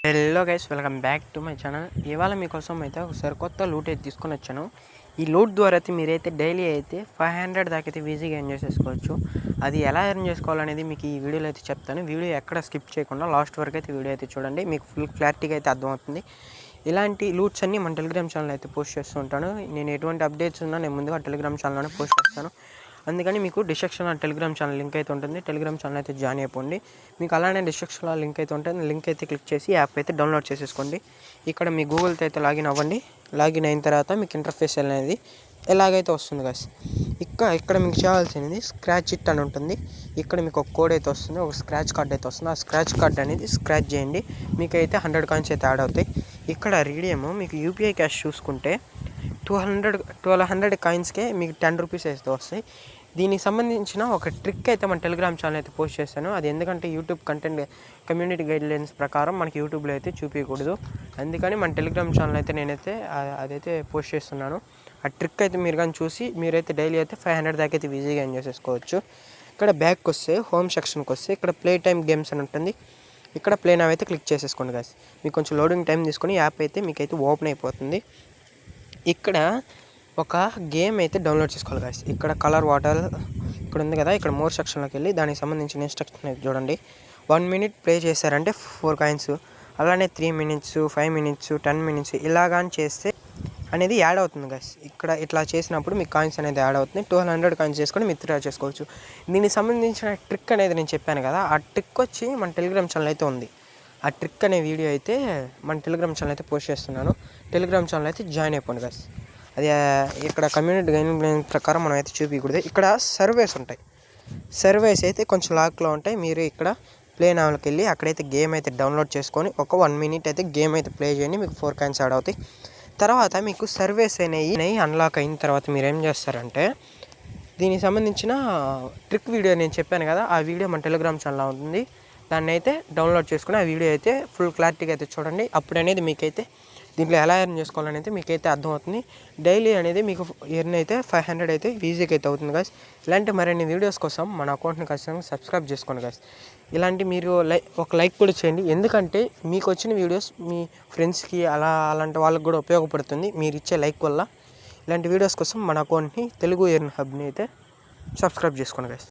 Hello guys, welcome back to my channel. ఇవాళ మీకోసం అయితే ఒకసారి కొత్త లూట్ అయితే తీసుకొని వచ్చాను. ఈ లూట్ ద్వారా అయితే మీరైతే డైలీ అయితే 500 దాకా అయితే ఈజీగా ఎర్న్ చేసేసుకోవచ్చు. అది ఎలా ఎర్న్ చేసుకోవాలనేది మీకు ఈ వీడియోలో అయితే చెప్తాను. వీడియో ఎక్కడ స్కిప్ చేయకుండా లాస్ట్ వరకు అయితే వీడియో అయితే చూడండి, మీకు ఫుల్ క్లారిటీగా అయితే అర్థమవుతుంది. ఇలాంటి లూట్స్ అన్నీ మన టెలిగ్రామ్ ఛానల్ అయితే పోస్ట్ చేస్తూ ఉంటాను. నేను ఎటువంటి అప్డేట్స్ ఉన్నా నేను ముందుగా టెలిగ్రామ్ ఛానల్లోనే పోస్ట్ చేస్తాను. అందుకని మీకు డిస్క్రిప్షన్లో టెలిగ్రామ్ ఛానల్ లింక్ అయితే ఉంటుంది. టెలిగ్రామ్ ఛానల్ అయితే జాయిన్ అయిపోండి. మీకు అలానే డిస్క్రిప్షన్లో లింక్ అయితే ఉంటుంది. లింక్ అయితే క్లిక్ చేసి యాప్ అయితే డౌన్లోడ్ చేసేసుకోండి. ఇక్కడ మీ గూగుల్తో అయితే లాగిన్ అవ్వండి. లాగిన్ అయిన తర్వాత మీకు ఇంటర్ఫేస్ అనేది ఎలాగైతే వస్తుంది కదా. ఇక్కడ మీకు చేయాల్సినది స్క్రాచ్ ఇట్ అని ఉంటుంది. ఇక్కడ మీకు ఒక కోడ్ అయితే వస్తుంది, ఒక స్క్రాచ్ కార్డ్ అయితే వస్తుంది. ఆ స్క్రాచ్ కార్డ్ అనేది స్క్రాచ్ చేయండి. మీకు అయితే 100 కాయిన్స్ అయితే యాడ్ అవుతాయి. ఇక్కడ రీడియం మీకు యూపీఐ క్యాష్ చూసుకుంటే 1200 కాయిన్స్కే మీకు 10 రూపీస్ అయితే వస్తాయి. దీనికి సంబంధించిన ఒక ట్రిక్ అయితే మన టెలిగ్రామ్ ఛానల్ అయితే పోస్ట్ చేస్తాను. అది ఎందుకంటే యూట్యూబ్ కంటెంట్ కమ్యూనిటీ గైడ్లైన్స్ ప్రకారం మనకి యూట్యూబ్లో అయితే చూపించకూడదు. అందుకని మన టెలిగ్రామ్ ఛానల్ అయితే నేనైతే అదైతే పోస్ట్ చేస్తున్నాను. ఆ ట్రిక్ అయితే మీరు కానీ చూసి మీరైతే డైలీ అయితే 500 దాకా అయితే ఈజీగా ఎంజాయ్ చేసుకోవచ్చు. ఇక్కడ బ్యాక్కి వస్తే హోమ్ సెక్షన్కి వస్తే ఇక్కడ ప్లే టైమ్ గేమ్స్ అని ఉంటుంది. ఇక్కడ ప్లే నౌ అయితే క్లిక్ చేసేసుకోండి గాయ్స్. మీకు కొంచెం లోడింగ్ టైం తీసుకొని యాప్ అయితే మీకైతే ఓపెన్ అయిపోతుంది. ఇక్కడ ఒక గేమ్ అయితే డౌన్లోడ్ చేసుకోవాలి గాయ్స్. ఇక్కడ కలర్ వాటర్ ఇక్కడ ఉంది కదా, ఇక్కడ మోర్ సెక్షన్లోకి వెళ్ళి దానికి సంబంధించిన ఇన్స్ట్రక్షన్ అయితే చూడండి. 1 మినిట్ ప్లే చేశారంటే 4 కాయిన్స్, అలానే 3 మినిట్స్ 5 మినిట్స్ 10 మినిట్స్ ఇలాగాని చేస్తే అనేది యాడ్ అవుతుంది గాయ్స్. ఇక్కడ ఇట్లా చేసినప్పుడు మీకు కాయిన్స్ అనేది యాడ్ అవుతుంది. 1200 కాయిన్స్ చేసుకొని విత్డ్రా చేసుకోవచ్చు. దీనికి సంబంధించిన ట్రిక్ అనేది నేను చెప్పాను కదా, ఆ ట్రిక్ వచ్చి మన టెలిగ్రామ్ ఛానల్ అయితే ఉంది. ఆ ట్రిక్ అనే వీడియో అయితే మన టెలిగ్రామ్ ఛానల్ అయితే పోస్ట్ చేస్తున్నాను. టెలిగ్రామ్ ఛానల్ అయితే జాయిన్ అయిపోండి గాయ్స్. అది ఇక్కడ కమ్యూనిటీ గైడ్లైన్ ప్రకారం మనం అయితే చూపించకూడదు. ఇక్కడ సర్వేస్ ఉంటాయి. సర్వేస్ అయితే కొంచెం లాక్లో ఉంటాయి. మీరు ఇక్కడ ప్లే నౌకి వెళ్ళి అక్కడైతే గేమ్ అయితే డౌన్లోడ్ చేసుకొని ఒక 1 మినిట్ అయితే గేమ్ అయితే ప్లే చేయండి. మీకు 4 కాయిన్స్ యాడ్ అవుతాయి. తర్వాత మీకు సర్వేస్ అనేవి అన్లాక్ అయిన తర్వాత మీరు ఏం చేస్తారంటే దీనికి సంబంధించిన ట్రిక్ వీడియో నేను చెప్పాను కదా, ఆ వీడియో మన టెలిగ్రామ్ ఛానల్లో ఉంటుంది. దాన్ని అయితే డౌన్లోడ్ చేసుకుని ఆ వీడియో అయితే ఫుల్ క్లారిటీగా అయితే చూడండి. అప్పుడు అనేది మీకైతే దీంట్లో ఎలా ఎర్న్ చేసుకోవాలనేది అయితే మీకైతే అర్థమవుతుంది. డైలీ అనేది మీకు ఎర్న్ అయితే 500 అయితే ఈజీగా అయితే అవుతుంది గాయ్స్. ఇలాంటి మరిన్ని వీడియోస్ కోసం మన అకౌంట్ని ఖచ్చితంగా సబ్స్క్రైబ్ చేసుకోండి గాయ్స్. ఇలాంటి మీరు ఒక లైక్ కూడా చేయండి. ఎందుకంటే మీకు వచ్చిన వీడియోస్ మీ ఫ్రెండ్స్కి అలాంటి వాళ్ళకి కూడా ఉపయోగపడుతుంది మీరు ఇచ్చే లైక్ వల్ల. ఇలాంటి వీడియోస్ కోసం మన అకౌంట్ని తెలుగు ఎర్న్ హబ్ని అయితే సబ్స్క్రైబ్ చేసుకోండి గాయ్స్.